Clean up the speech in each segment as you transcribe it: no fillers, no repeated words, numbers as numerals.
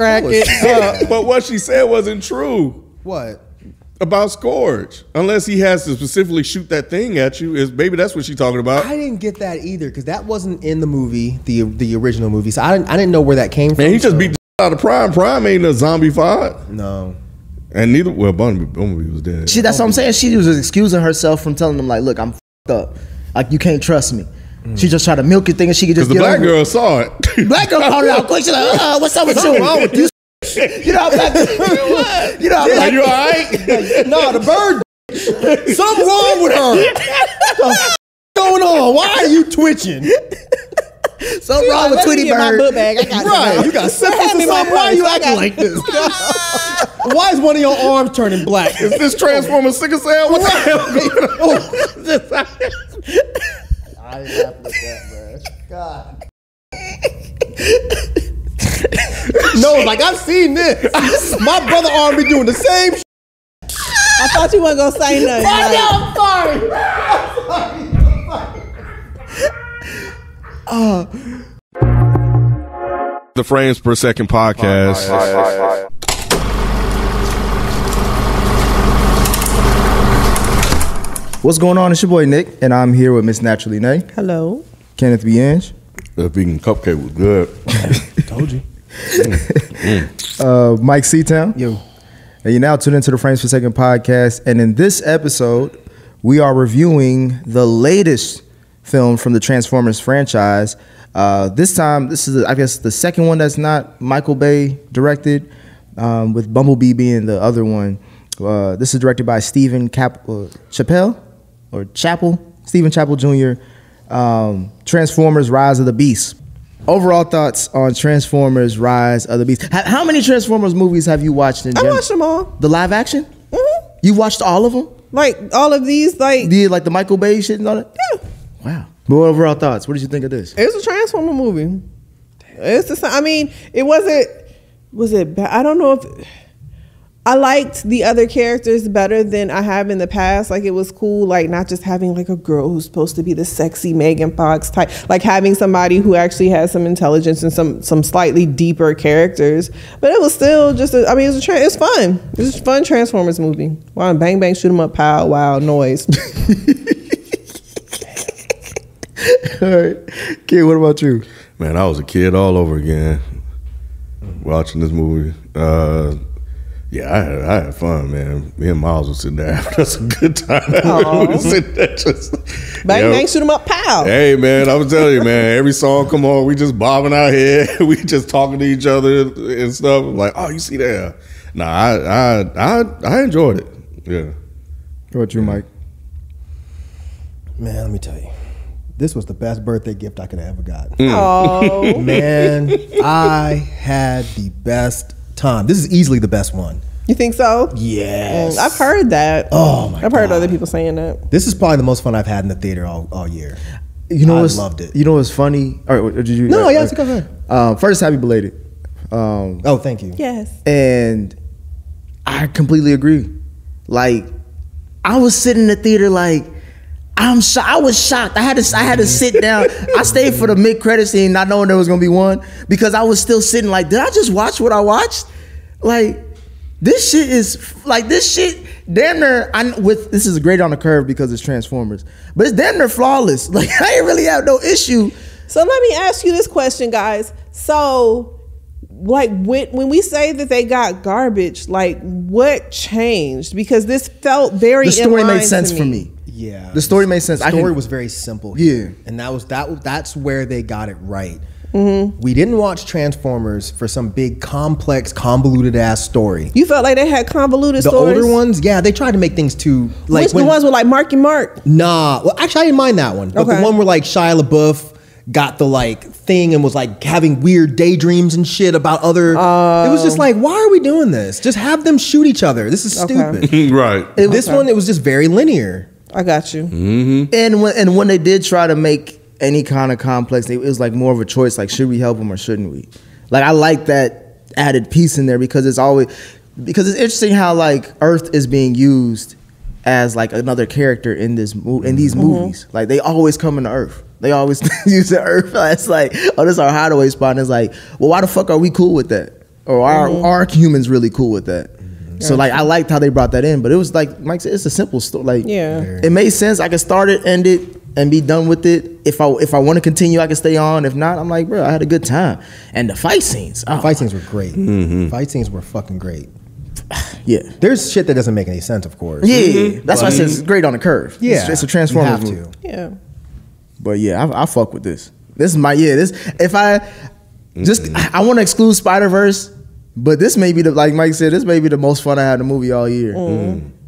crack it. But what she said wasn't true. What? About Scourge. Unless he has to specifically shoot that thing at you. Maybe that's what she's talking about. I didn't get that either because that wasn't in the movie, the original movie. So I didn't know where that came from. Man, he just beat the out of Prime. Prime ain't a zombie fight. No. And neither, Bumblebee was dead. That's what I'm saying. She was excusing herself from telling them, like, look, I'm f***ed up. Like, you can't trust me. She just tried to milk it, thinking she could just get Because the black girl saw it. Black girl called it out quick. She's like, what's up with you? What's wrong with you? You know how black You know how black you all right? No, the bird. Something wrong with her. What's going on? Why are you twitching? Something wrong with Tweety Bird. My book bag. I got Right, you got syphilis or something. Why are you acting like this? Why is one of your arms turning black? Is this Transformer sickle cell? What the hell? I ain't laughing at that, man. God. No, like I've seen this. My brother arm be doing the same shit. I thought you weren't gonna say nothing. I'm sorry. The Frames Per Second podcast. What's going on? It's your boy Nick, and I'm here with Miss Naturally Nay. Hello. Kenneth B. Inge. The vegan cupcake was good. Told you. Mike Seatown. Yo. And you're now tuned into the Frames Per Second podcast. And in this episode, we are reviewing the latest film from the Transformers franchise. This time, this is, I guess, the second one that's not Michael Bay directed, with Bumblebee being the other one. This is directed by Stephen Chapel, Stephen Chapel Jr., Transformers Rise of the Beast. Overall thoughts on Transformers Rise of the Beast. How many Transformers movies have you watched in general? I watched them all. The live action? Mm-hmm. You watched all of them? Like all of these, like The Michael Bay shit and all that? yeah. Wow. But what overall thoughts? What did you think of this? It was a Transformer movie. It's the same. I mean, it wasn't. Was it bad? I don't know if. I liked the other characters better than I have in the past. Like, it was cool, like, not just having, like, a girl who's supposed to be the sexy Megan Fox type. Like, having somebody who actually has some intelligence and some slightly deeper characters. But it was still just, it was fun. It was a fun Transformers movie. Wow, bang, bang, shoot 'em up, pow, wow, noise. All right. Kid, what about you? Man, I was a kid all over again watching this movie. Yeah, I had fun, man. Me and Miles were sitting there having us a good time. We were sitting there just Bang, bang, shoot 'em up, pow. Hey, man, I was telling you, man, every song come on, we just bobbing our head. We just talking to each other and stuff. Like, oh, you see that? Nah, I enjoyed it. Yeah. What about you, Mike? Man, let me tell you. This was the best birthday gift I could have ever got. Oh. Man, I had the best time. This is easily the best one. You think so? Yes. I've heard that. Oh, my I've heard God. other people saying that. This is probably the most fun I've had in the theater all year. You know I what's, loved it. You know what's funny? Or did you? No, yes, go ahead. First, happy belated. Oh, thank you. Yes. And I completely agree. Like, I was sitting in the theater like, I was shocked. I had to sit down. I stayed for the mid-credit scene not knowing there was gonna be one because I was still sitting like, did I just watch what I watched? Like, this shit damn near, this is great on the curve because it's Transformers, but it's damn near flawless. Like, I ain't really have no issue. So let me ask you this question, guys. So, like, when we say that they got garbage, like, what changed? Because this felt very The story in line made sense to for me. Yeah. The story made sense. The story was very simple. Yeah. And that's where they got it right. Mm-hmm. We didn't watch Transformers for some big, complex, convoluted ass story. You felt like they had convoluted The stories? older ones, yeah, they tried to make things too like the ones with like Marky Mark? Nah. Well, actually, I didn't mind that one. But Okay. the one where like Shia LaBeouf got the like thing and was like having weird daydreams and shit about other. It was just like, why are we doing this? Just have them shoot each other. This is stupid. Right. This one, it was just very linear. I got you. Mm-hmm. And when they did try to make any kind of complex, it was like more of a choice. Like, should we help them or shouldn't we? Like, I like that added piece in there because it's interesting how like Earth is being used as like another character in these movies. Like, they always come into Earth. They always use the Earth as like, oh, this is our hideaway spot. And it's like, well, why the fuck are we cool with that? Or are humans really cool with that? So like I liked how they brought that in, but it was like Mike said, it's a simple story. Like it made sense. I could start it, end it, and be done with it. If I want to continue, I can stay on. If not, I'm like, bro, I had a good time. And the fight scenes, fight scenes were great. Fight scenes were fucking great. Yeah, there's shit that doesn't make any sense, of course. Yeah, that's why I said it's great on the curve. Yeah, it's a Transformers movie. Yeah, but yeah, I fuck with this. This is my This if I want to exclude Spider-Verse. But this may be like Mike said, this may be the most fun I had in the movie all year.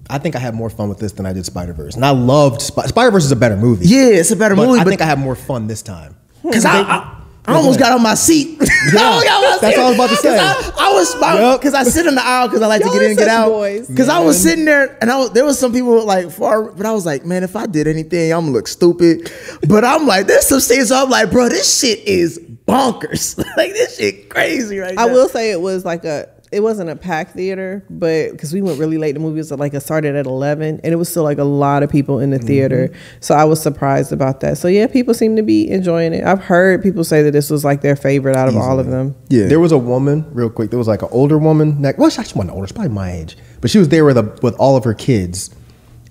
I think I had more fun with this than I did Spider-Verse. And I loved Spider-Verse is a better movie. Yeah, it's a better movie. I think I had more fun this time. Because I almost got on my seat. That's all I was about to say. I was because I sit in the aisle because I like to get in and get out. Because I was sitting there and there was some people like but I was like, man, if I did anything, I'm gonna look stupid. But I'm like, there's some scenes I'm like, bro, this shit is bonkers. Like this shit crazy right now. I will say it was like it wasn't a packed theater, but because we went really late, the movie was like it started at 11 and it was still like a lot of people in the theater. So I was surprised about that. So yeah, people seem to be enjoying it. I've heard people say that this was like their favorite out of all of them. Yeah, there was a woman, real quick, there was like an older woman, well, she actually wasn't older, she's probably my age, but she was there with all of her kids.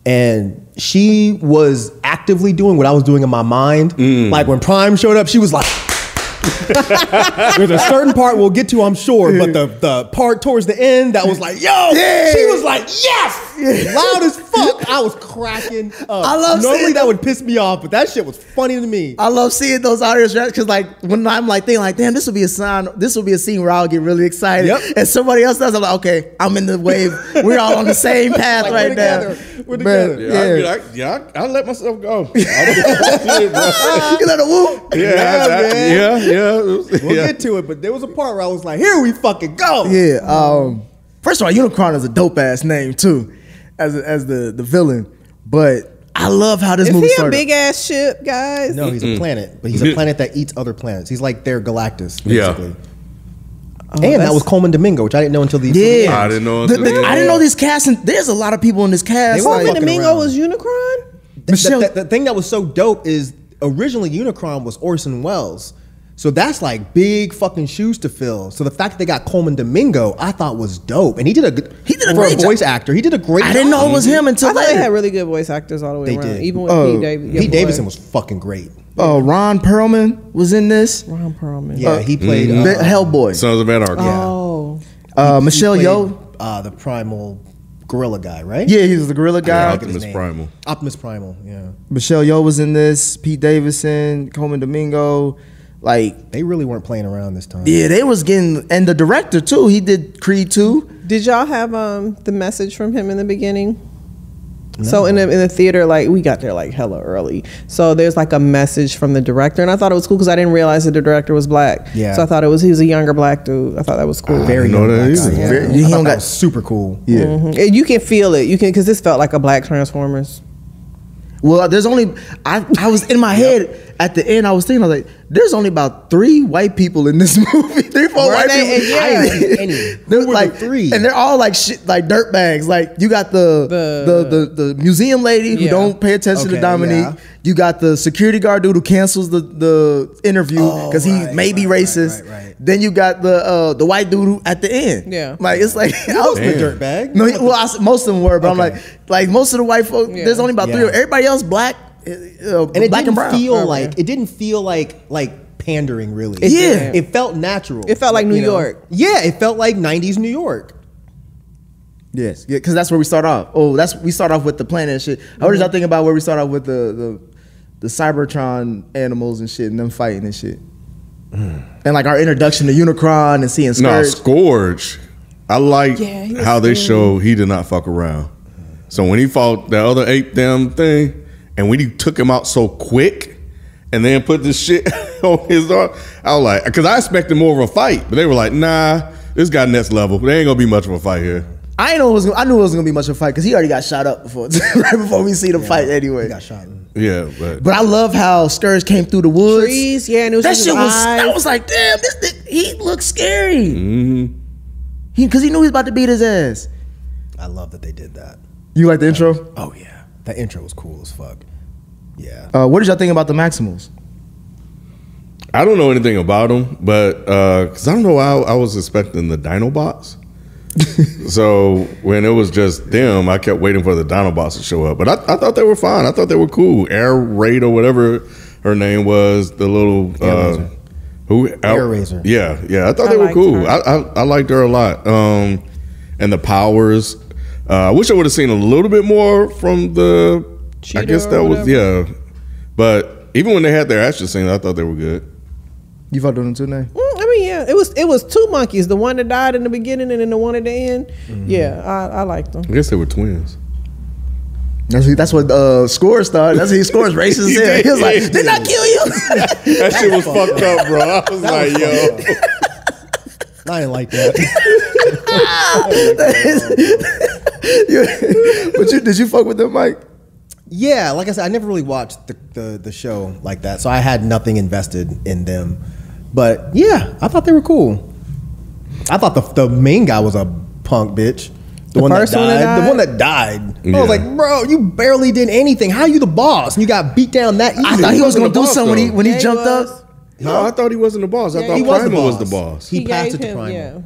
And she was actively doing what I was doing in my mind. Like when Prime showed up, she was like, there's a certain part we'll get to, I'm sure, but the part towards the end that was like, yo, she was like, yes, loud as fuck. I was cracking up. I love normally that would piss me off, but that shit was funny to me. I love seeing those audience reactions because like when I'm like thinking like, damn, this will be a scene where I'll get really excited, and somebody else does. I'm like, okay, I'm in the wave. We're all on the same path like, we're now. We're together. I let myself go. You let it whoop. We'll get to it, but there was a part where I was like, here we fucking go. Yeah. First of all, Unicron is a dope ass name too, as the villain. But I love how this movie started. Is he a big ass ship, guys? No, he's a planet, but he's a planet that eats other planets. He's like their Galactus, basically. Yeah. And that was Coleman Domingo, which I didn't know until the end. I didn't know. I didn't know this cast, and there's a lot of people in this cast. Coleman Domingo was Unicron? The thing that was so dope is originally Unicron was Orson Welles. So that's like big fucking shoes to fill. So the fact that they got Coleman Domingo, I thought was dope, and he did a great voice actor. He did a great. I didn't know it was him until I thought they had really good voice actors all the way around. Did. Even with Pete Davidson. Pete Davidson was fucking great. Ron Perlman was in this. Ron Perlman. Yeah, he played Hellboy. Sons of Anarchy. Oh. Michelle Yeoh, the primal gorilla guy, right? Yeah, he was the gorilla guy. Optimus Primal. Optimus Primal. Yeah. Michelle Yeoh was in this. Pete Davidson, Coleman Domingo. Like they really weren't playing around this time. Yeah, they was getting, and the director too. He did Creed 2. Did y'all have the message from him in the beginning? No. So in the theater, like we got there like hella early. So there's like a message from the director, and I thought it was cool because I didn't realize that the director was black. Yeah. So I thought he was a younger black dude. I thought that was cool. Very young black guy. Yeah. He got super cool. Yeah. And you can feel it. You can because this felt like a black Transformers. Well, there's only I was in my head at the end. I was thinking, I was like, there's only about 3 white people in this movie. 3, 4 white people. They're like 3, and they're all like shit, like dirt bags. Like you got the museum lady who don't pay attention to Dominique. Yeah. You got the security guard dude who cancels the interview because he may be racist. Right. Then you got the white dude who, at the end. Yeah, like it's like I was the dirt bag. No, well, most of them were, but I'm like most of the white folks. There's only about 3. Everybody else black. And it didn't feel like pandering really. It felt natural. It felt like New York. Yeah, it felt like 90s New York. Yes, yeah, because that's where we start off. We start off with the planet and shit. How did y'all think about where we start off with the Cybertron animals and shit and them fighting and shit? And like our introduction to Unicron and seeing Scourge. No, Scourge. I like how they show he did not fuck around. So when he fought that other ape damn thing, and when he took him out so quick, and then put this shit on his arm, I was like, because I expected more of a fight, but they were like, nah, this guy next level. There ain't gonna be much of a fight here. I knew it wasn't gonna be much of a fight because he already got shot up before, right before we see the fight anyway. He got shot. Yeah, but I love how Scourge came through the woods. Trees, yeah, and it was that shit was. I was like, damn, he looks scary. Mm-hmm. Because he knew he was about to beat his ass. I love that they did that. You like the intro? Oh yeah, that intro was cool as fuck. Yeah. What did y'all think about the Maximals? I don't know anything about them, but because I don't know why I was expecting the Dinobots. So when it was just them, I kept waiting for the Dinobots to show up. But I thought they were fine. I thought they were cool. Air Raid or whatever her name was, the little Air Razor. Yeah. I thought they were cool. I liked her a lot. And the powers. I wish I would have seen a little bit more from the. Cheetah, I guess that was But even when they had their action scene, I thought they were good. You fucked with them too, Nay? I mean, yeah, it was two monkeys. The one that died in the beginning and then the one at the end. Mm-hmm. Yeah, I liked them. I guess they were twins. That's what Scores thought. That's what he Scores racist. He was like, "Did I kill you?" That shit was fucked up, bro. I was like, yo. I didn't like that. But did you fuck with them, Mike? Yeah, like I said, I never really watched the show like that, so I had nothing invested in them. But yeah, I thought they were cool. I thought the main guy was a punk bitch. The one that died. Yeah. I was like, bro, you barely did anything. How are you the boss? And you got beat down that easy. I thought he was gonna do something when he jumped up. No, I thought he wasn't the boss. I thought Primal was the boss. He passed it to Primal. Yeah.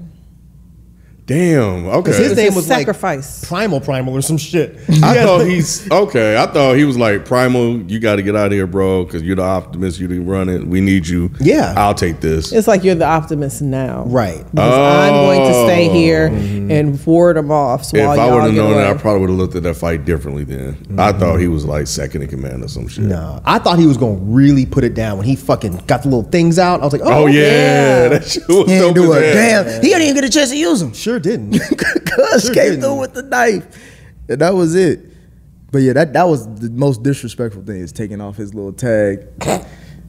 Damn. Okay. Because his name was Sacrifice. Like Primal or some shit. I thought I thought he was like, Primal, you got to get out of here, bro, because you're the Optimist. You didn't run it. We need you. Yeah. I'll take this. It's like you're the Optimist now. Right. Because I'm going to stay here and ward them off. So if I would have known away. that, I probably would have looked at that fight differently then. I thought he was like second in command or some shit. No. I thought he was going to really put it down when he fucking got the little things out. I was like, oh yeah. That shit was He didn't dope do as a hell. damn. He didn't even get a chance to use them. Sure didn't. Cuz came through with the knife, and that was it. But yeah, that was the most disrespectful thing, is taking off his little tag,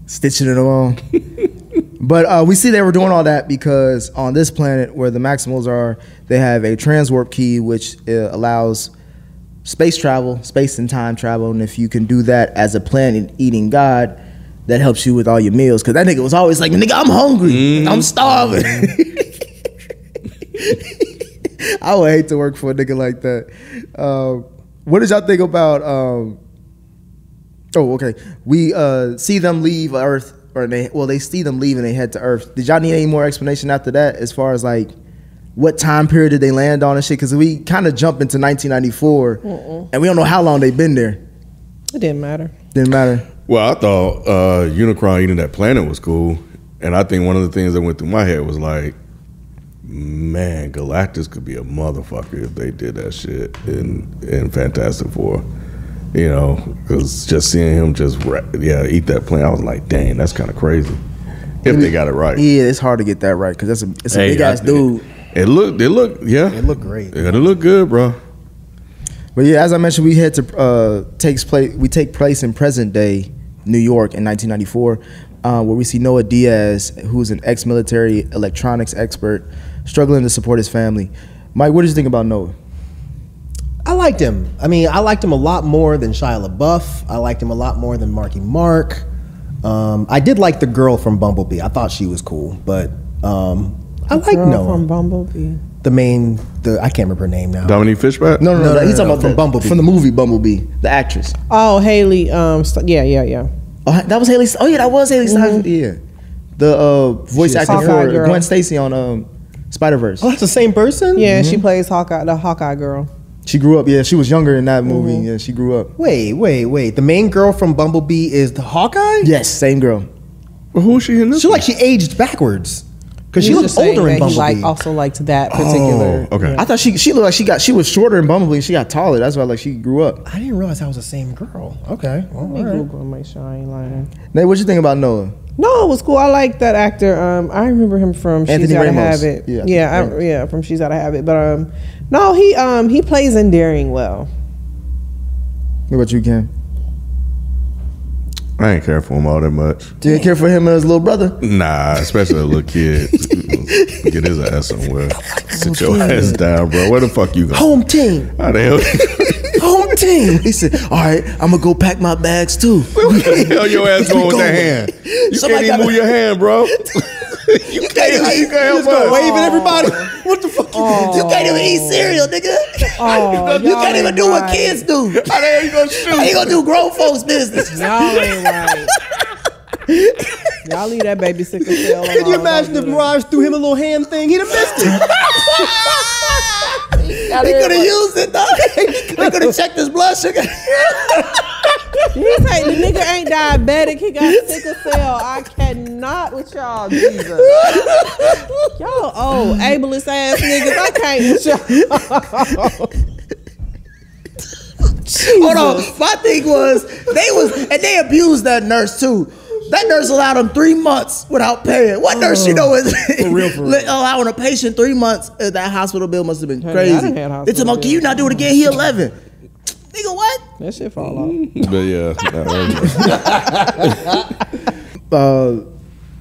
stitching it on. But we see they were doing all that because on this planet where the Maximals are, they have a transwarp key which allows space travel, space and time travel, and if you can do that as a planet-eating god, that helps you with all your meals. Because that nigga was always like, nigga, I'm hungry, I'm starving. I would hate to work for a nigga like that. What did y'all think about? We see them leave Earth, they see them leave and they head to Earth. Did y'all need any more explanation after that, as far as like what time period did they land on and shit? Because we kind of jump into 1994, and we don't know how long they've been there. It didn't matter. Didn't matter. Well, I thought Unicron eating that planet was cool, and I think one of the things that went through my head was like, man, Galactus could be a motherfucker if they did that shit in Fantastic Four. You know, because just seeing him just eat that plane, I was like, dang, that's kind of crazy. If they got it right. Yeah, it's hard to get that right because it's a big ass dude. It looked great. Yeah, it looked good, bro. But yeah, as I mentioned, we head to we take place in present day New York in 1994, where we see Noah Diaz, who's an ex-military electronics expert, struggling to support his family. Mike, what did you think about Noah? I liked him. I mean, I liked him a lot more than Shia LaBeouf. I liked him a lot more than Marky Mark. I did like the girl from Bumblebee. I thought she was cool, but I like Noah. From Bumblebee. I can't remember her name now. Dominique Fishback? No, he's talking about from Bumblebee. From the movie Bumblebee, the actress. Oh, Haley. Yeah. Oh, that was Haley. Oh yeah, that was Haley Steinfeld. Yeah, the voice actor Hawkeye for girl. Gwen Stacy on Spider-Verse. Oh, that's the same person? Yeah, she plays Hawkeye, the Hawkeye girl. She grew up. Yeah, she was younger in that movie. Yeah, she grew up. Wait. The main girl from Bumblebee is the Hawkeye? Yes, same girl. Well, who is she in this? She aged backwards. Because she He was looks just saying older in that Bumblebee. He also liked that particular. Oh, okay. I thought she looked like she was shorter in Bumblebee. She got taller. That's why she grew up. I didn't realize that was the same girl. Okay. Well, Let me all right. Google and make sure I ain't lying. Nate, what you think about Noah? No, it was cool. I like that actor. I remember him from She's Anthony Gotta Ramos. Have It. Yeah, Yeah, from She's Gotta Have It. But no, he plays endearing well. What about you, Cam? I ain't care for him all that much. Didn't care for him and his little brother? Nah, especially a little kid. Get his ass somewhere. Sit your ass down, bro. Where the fuck you going? Home team. How the hell? Home team. He said, all right, I'm going to go pack my bags too. Where the hell your ass going with that hand? You Somebody can't even move your hand, bro. You can't. How you gonna help us? Waving everybody. What the fuck? You can't even eat cereal, nigga. You can't even do what kids do. How the hell you gonna shoot? How you gonna do grown folks business? Y'all ain't right. Y'all leave that baby sickle cell alone. Can you imagine if Mirage threw him a little hand thing? He'd have missed it. He could have used it, though. They could have checked his blood sugar. He's like, the nigga ain't diabetic. He got sickle cell. I cannot with y'all, Jesus. Y'all old, ableist ass niggas. I can't with y'all. Hold on. My thing was, they abused that nurse too. That nurse allowed him 3 months without paying. What nurse you know is for real. allowing a patient 3 months? That hospital bill must have been crazy. I done had hospital They told him, can you not do it again? He 11. Nigga, what? That shit fall off. But yeah.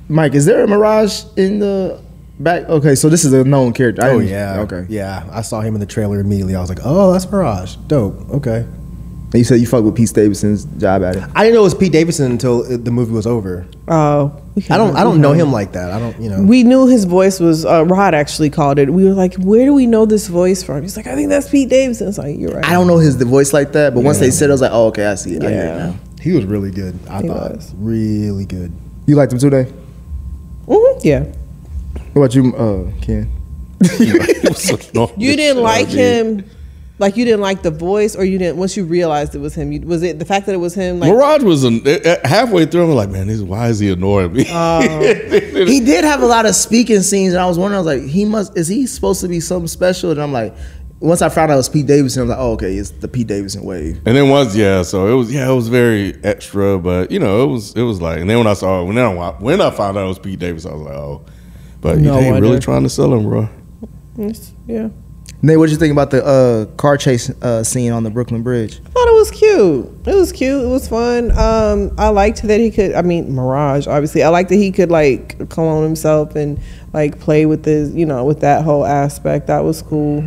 Mike, is there a Mirage in the back? Okay, so this is a known character. Oh yeah. Okay. Yeah, I saw him in the trailer immediately. I was like, oh, that's Mirage. Dope. Okay. And you said you fucked with Pete Davidson's job at it. I didn't know it was Pete Davidson until the movie was over. Oh, I don't know him like that. I don't, you know. We knew his voice was. Rod actually called it. We were like, "Where do we know this voice from?" He's like, "I think that's Pete Davidson." It's like, you're right. I don't know the voice like that, but once they said it, I was like, oh, okay, I see it. I hear it now. He was really good. I He thought was. really good. You liked him too, Dave? Yeah. What about you, Ken? You didn't like him. Like, you didn't like the voice, or you didn't, once you realized it was him, was it the fact that it was him? Like, Mirage was halfway through. I'm like, man, why is he annoying me? He did have a lot of speaking scenes, and I was wondering, I was like, is he supposed to be something special? And I'm like, once I found out it was Pete Davidson, I was like, oh, okay, it's the Pete Davidson wave. And then so it was very extra, but you know, it was like, and then when I found out it was Pete Davidson, I was like, oh, but No they wonder. really trying to sell him, bro. yeah. Nate, what did you think about the car chase scene on the Brooklyn Bridge? I thought it was cute. It was cute. It was fun. I liked that he could. I mean, Mirage. Obviously, I liked that he could like clone himself and like play with this, with that whole aspect. That was cool.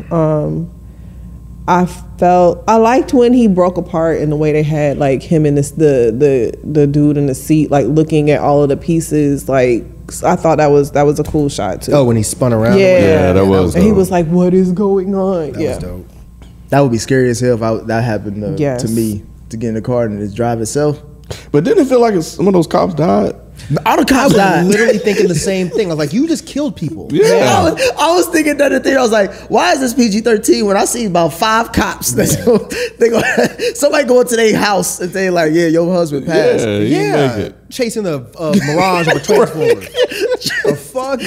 I liked when he broke apart in the way they had like him and the dude in the seat like looking at all of the pieces. Like, I thought that was a cool shot too. Oh, when he spun around. Yeah, that was And he dope. was like, "What is going on?" That was dope. That would be scary as hell if that happened Yes. to me, to get in the car and just drive itself. But didn't it feel like some of those cops died? All the I cops was died. literally thinking the same thing. I was like, you just killed people. Yeah. I was thinking the other thing. I was like, why is this PG-13 when I see about 5 cops? Somebody go into their house and they like, yeah, your husband passed. Yeah, you make it. Chasing a Mirage of a Transformer. The fuck?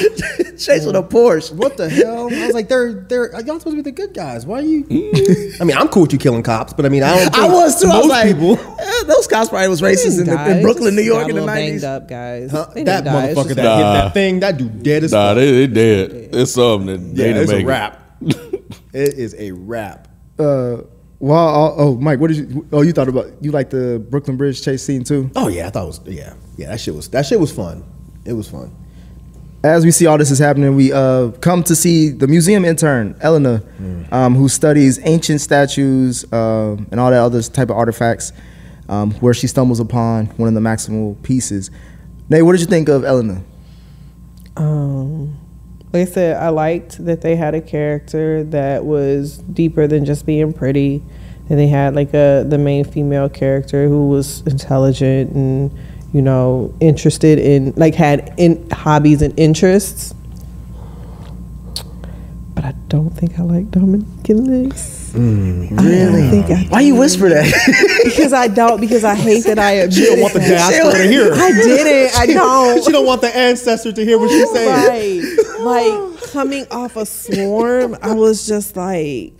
Chasing a Porsche. What the hell? I was like, y'all supposed to be the good guys. Why are you? I mean, I'm cool with you killing cops, but I mean, I don't. I think was too. I was most like, people. those cops probably was racist in Brooklyn, New York in the Banged 90s. up guys. That They didn't die. It's motherfucker just- that hit that thing, that dude dead as Nah, fuck. they dead. It's something that they Yeah, didn't it's make a wrap. It is a wrap. Mike, what did you? Oh, you like the Brooklyn Bridge chase scene too? Oh yeah, I thought it was that shit was fun. It was fun. As we see all this is happening, we come to see the museum intern, Eleanor, who studies ancient statues and all that other type of artifacts, where she stumbles upon one of the maximal pieces. Nate, what did you think of Eleanor? Like I said, I liked that they had a character that was deeper than just being pretty. And they had like the main female character who was intelligent and interested in had hobbies and interests. But I don't think I like Dominique in this. Really? Why you whisper that? Because I hate that I admit She don't want the diaspora to hear. I didn't. I don't. She don't want the ancestor to hear what she's saying. Right. Like coming off a Swarm, I was just like,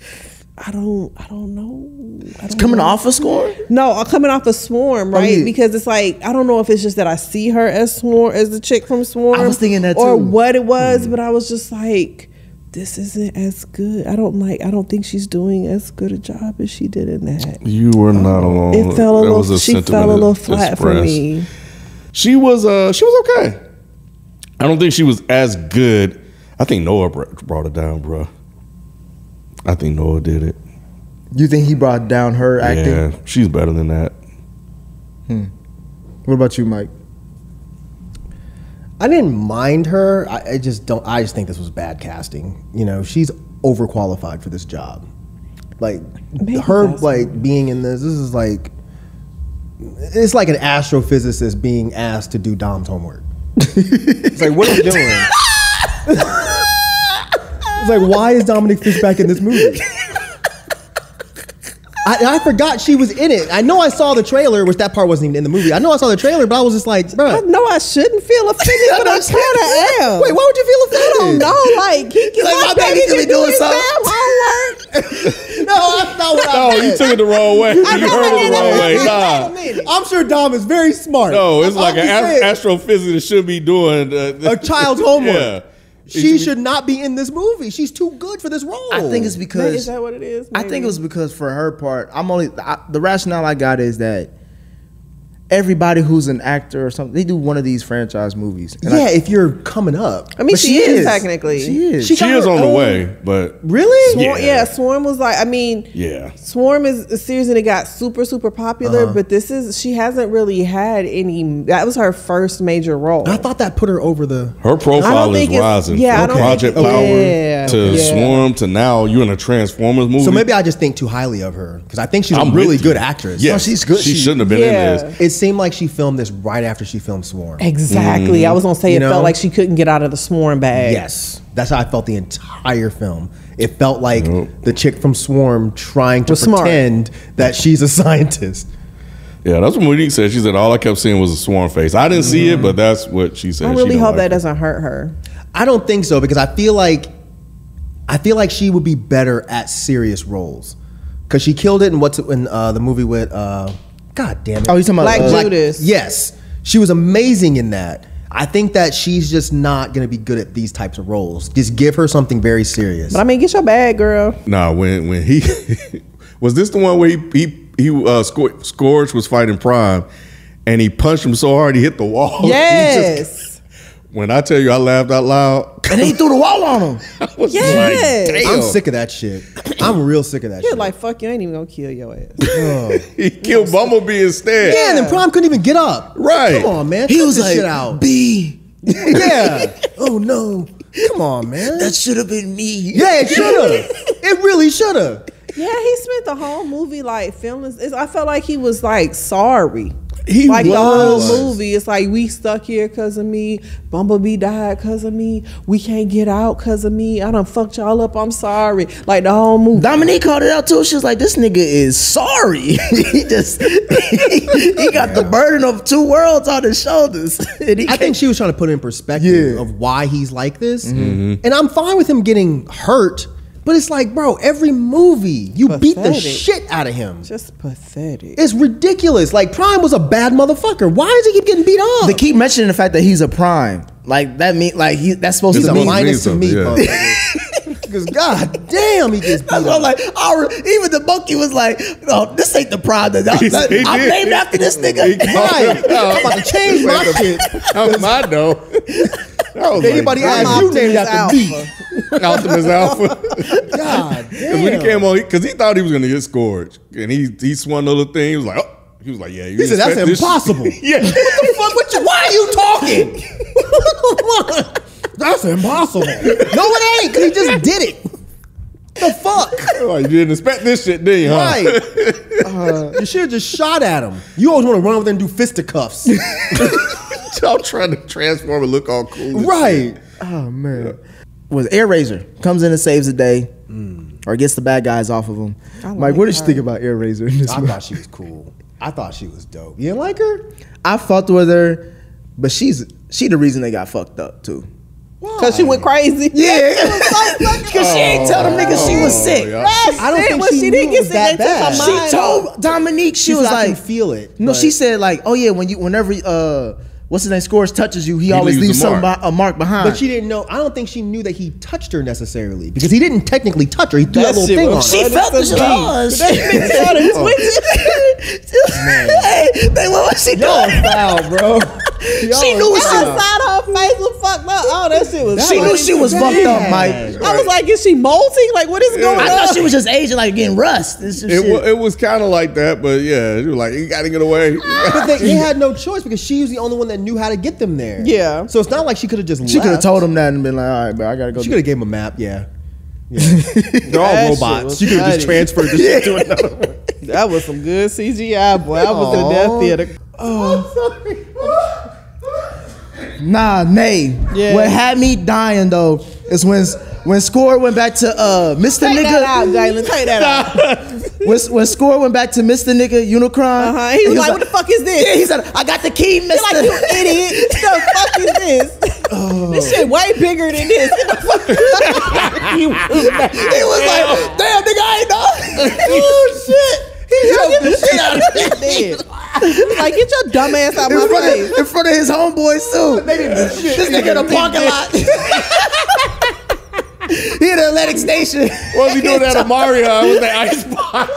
I don't know. It's coming off a score? No, coming off a Swarm, right? yeah. Because it's like, I don't know if it's just that I see her as the chick from Swarm. I was thinking that or too. what it was, but I was just like, this isn't as good. I don't think she's doing as good a job as she did in that. You were not alone. It fell That a was little. She sentiment fell a little flat for expressed. me. She was okay. I don't think she was as good. I think Noah brought it down, bro. I think Noah did it. You think he brought down her acting? Yeah, she's better than that. What about you, Mike? I didn't mind her. I just think this was bad casting. She's overqualified for this job. Like Maybe her that's being in this is like, it's like an astrophysicist being asked to do Dom's homework. It's like, what are we doing? It's like, why is Dominique Fishback in this movie? I forgot she was in it. I know I saw the trailer, which that part wasn't even in the movie. I know I saw the trailer, but I was just like, bro. I know I shouldn't feel offended, but I kind of am. Wait, why would you feel offended? I don't know. Like, he can, Like, my baby could be doing something. No, that's not what I No, meant. you took it the wrong way. You heard it the wrong way. Nah. I'm sure Dom is very smart. No, it's like I'm an just saying, astrophysicist should be doing a child's homework. Yeah. She should not be in this movie. She's too good for this role. I think it's Maybe, because is that what it is? I think Maybe. it was because for her part, the rationale I got is that everybody who's an actor or something, they do one of these franchise movies. And yeah, if you're coming up. I mean, but she is technically. She is. She She got is her on the own- way, but Really? Swarm, Yeah. yeah, Swarm was like, I mean, yeah. Swarm is a series and it got super, super popular, but she hasn't really had any, that was her first major role. I thought that put her over the. Her I profile don't is think it's- rising. yeah, I From don't Project think- Power yeah, to yeah. Swarm to now you in a Transformers movie. So maybe I just think too highly of her because I think she's a I'm really with good you. actress. Yeah, No, she's good. She She- shouldn't have been Yeah. in this. It seemed like she filmed this right after she filmed Swarm. Exactly. I was going to say You it know? felt like she couldn't get out of the Swarm bag. Yes, that's how I felt the entire film. It felt like Nope. the chick from Swarm trying to Was smart. pretend that she's a scientist. Yeah, that's what Monique said. She said all I kept seeing was a Swarm face. I didn't see it, but that's what she said. I She really don't hope like that it. doesn't hurt her. I don't think so because I feel like she would be better at serious roles because she killed it in the movie with God damn it. Oh, you talking about Black Judas. Yes, she was amazing in that. I think that she's just not going to be good at these types of roles. Just give her something very serious. But I mean, get your bag, girl. Nah, when he was this the one where Scourge was fighting Prime, and he punched him so hard he hit the wall. He Yes. when I tell you I laughed out loud, and he threw the wall on him. I was Yes. like, damn. I'm sick of that shit. I'm real sick of that You're shit. like, fuck you, I ain't even gonna kill your ass. He killed Bumblebee instead. yeah, and then Prime couldn't even get up. Right. Come on, man. He Cut was this like, shit out. B, Yeah. Oh no. Come on, man. that should have been me. Yeah, it should have. It really should have. Yeah, he spent the whole movie like feeling. I felt like he was like sorry. He like the whole was. movie, it's like we stuck here because of me. Bumblebee died because of me. We can't get out because of me. I done fucked y'all up. I'm sorry. Like the whole movie. Dominique called it out too. She was like, "This nigga is sorry. he got the burden of two worlds on his shoulders." And he I think she was trying to put it in perspective Yeah. of why he's like this. And I'm fine with him getting hurt, but it's like, bro, every movie you beat the Pathetic. shit out of him. Just pathetic. It's ridiculous. Like Prime was a bad motherfucker. Why does he keep getting beat up? They keep mentioning the fact that he's a prime. Like that mean like that's supposed He's to a mean. minus to me, something, yeah. motherfucker. Because god damn, he gets beat That's what I'm up. like. Even the monkey was like, "No, this ain't the prime. I'm He did. named after this nigga." Right. I'm about to change my shit. That was my dough. Anybody like, ask you named after me. Optimus Alpha. God Because when he damn. came on, because he thought he was gonna get Scourge, and he swung the little thing. He was like, oh. He was like, yeah. You He said, that's expect this impossible. shit?" Yeah. What the fuck? Why are you talking? That's impossible. No, it ain't, because he just did it. The fuck? Like, you didn't expect this shit, did you? Huh? Right. You should have just shot at him. You always want to run over there and do fisticuffs. Y'all trying to transform and look all cool. and Right. Oh man. Was Air Razor comes in and saves the day, or gets the bad guys off of him. Mike, what did you think about Air Razor in this I movie? thought she was cool. I thought she was dope. You didn't like her? I fucked with her, but she the reason they got fucked up too. Because she went crazy. Yeah, because she ain't tell them niggas she was sick. yeah. I don't think she didn't knew it was that sick, they took bad. her She mind. told Dominique she She was said, I like, can feel it. no, but- she said like, oh yeah, whenever what's his name, Scourge touches you, he always leaves leaves a mark. a mark behind. But she didn't know. I don't think she knew that he touched her necessarily because he didn't technically touch her. He threw that That little shit thing on was- her. She felt the shit. What was she Y'all doing? foul, bro. She knew That she. side of her face was fucked up. Oh, that shit was. She knew she was fucked up, Mike. I was like, is she molting? Like, what is going I on? thought she was just aging, like getting rust. It was kind of like that, but yeah, she was like, you got to get away. But they had no choice because she was the only one that knew how to get them there. Yeah. So it's not like she could have just She could have left. told him that and been like, all right, bro, I gotta go. She could have gave him a map, yeah. They're all That shit robots. was She could have just funny. transferred this shit to another one. That was some good CGI, boy. I was in that theater. Nah, Nay. Yeah. What had me dying though is when Score went back to Mr. Take Nigga. that out, Jalen. Take that out. When Score went back to Mr. Nigga Unicron. He was like, "What the fuck is this?" Yeah, he said, "I got the key, Mr." You're like, "You idiot! What the fuck is this? This shit way bigger than this." He was like, "Damn, nigga, I ain't know." Oh shit! He jumped the shit out of his head. Like, get your dumb ass out my face. In front of his homeboys too. This nigga in the parking lot. He in the Atlantic Station. What was he doing that at Mario with that ice box?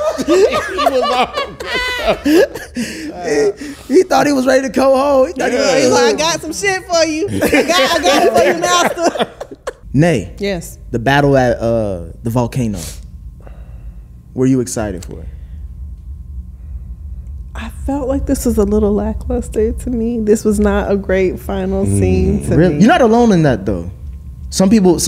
He thought he was ready to go home. He thought he was ready He's to like, "I go. got some shit for you. I got it for you, master." Nay, Yes. the battle at the volcano. Were you excited for it? I felt like this was a little lackluster to me. This was not a great final scene to me. You're not alone in that though. Some people,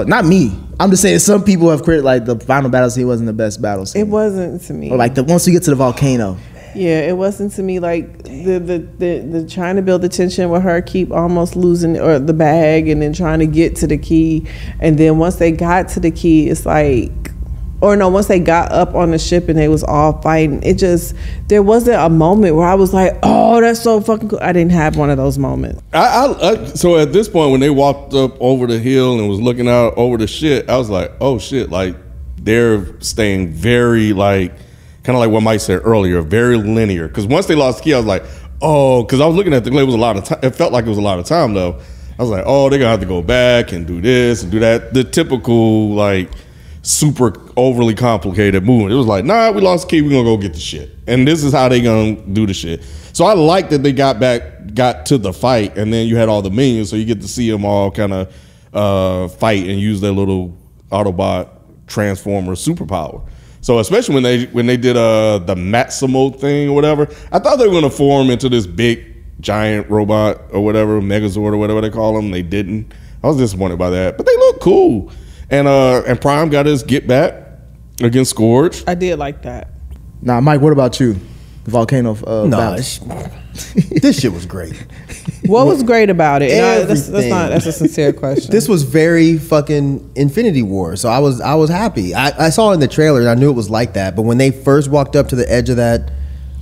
not me. I'm just saying some people have critiqued like the final battle scene wasn't the best battle scene. It wasn't to me. Or like once we get to the volcano. Yeah, it wasn't to me. Like the trying to build the tension with her keep almost losing or the bag and then trying to get to the key, and then once they got to the key, it's like, or no, once they got up on the ship and they was all fighting, it just, there wasn't a moment where I was like, "Oh, that's so fucking cool." I didn't have one of those moments. So at this point, when they walked up over the hill and was looking out over the shit, I was like, "Oh shit!" Like they're staying very like, kind of like what Mike said earlier, very linear. Because once they lost the key, I was like, "Oh," because I was looking at it was a lot of time. It felt like it was a lot of time though. I was like, "Oh, they're gonna have to go back and do this and do that." The typical like super overly complicated movement. It was like, "Nah, we lost the key, we're gonna go get the shit. And this is how they gonna do the shit." So I like that they got to the fight, and then you had all the minions, so you get to see them all kind of fight and use their little Autobot transformer superpower. So especially when they did the Maximo thing or whatever, I thought they were gonna form into this big giant robot or whatever, Megazord or whatever they call them. They didn't. I was disappointed by that, but they look cool. And Prime got his get back against Scourge. I did like that. Nah, Mike, what about you? The volcano battle. This shit was great. What was great about it? No, Everything. that's a sincere question. This was very fucking Infinity War, so I was happy. I saw it in the trailer and I knew it was like that. But when they first walked up to the edge of that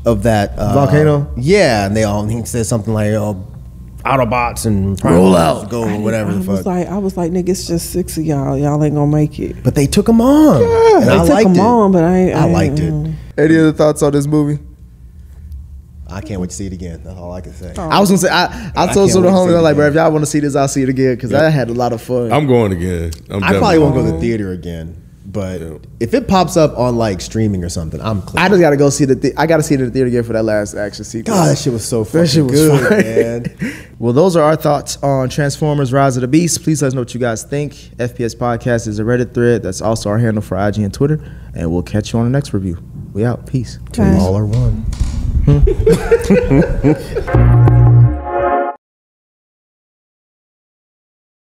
Volcano? yeah, and he said something like, "Oh, Autobots and Roll out. go," or whatever the fuck. I was like, "Nigga, it's just 6 of y'all. Y'all ain't gonna make it." But they took them on. Yeah, and they I took liked them it. on, but I liked it. Any other thoughts on this movie? I can't wait to see it again. That's all I can say. I was gonna say I told can't some of the wait to see homies, it I'm like, bro, again. if y'all want to see this, I'll see it again because I had a lot of fun. I'm going again. I probably won't go to the theater again. But if it pops up on like streaming or something, I'm clear. I just gotta go see I gotta see it in the theater again for that last action sequence. God, that shit was so fucking That shit was good, fire. man. Well, those are our thoughts on Transformers: Rise of the Beast. Please let us know what you guys think. FPS Podcast is a Reddit thread. That's also our handle for IG and Twitter. And we'll catch you on the next review. We out. Peace. All are one.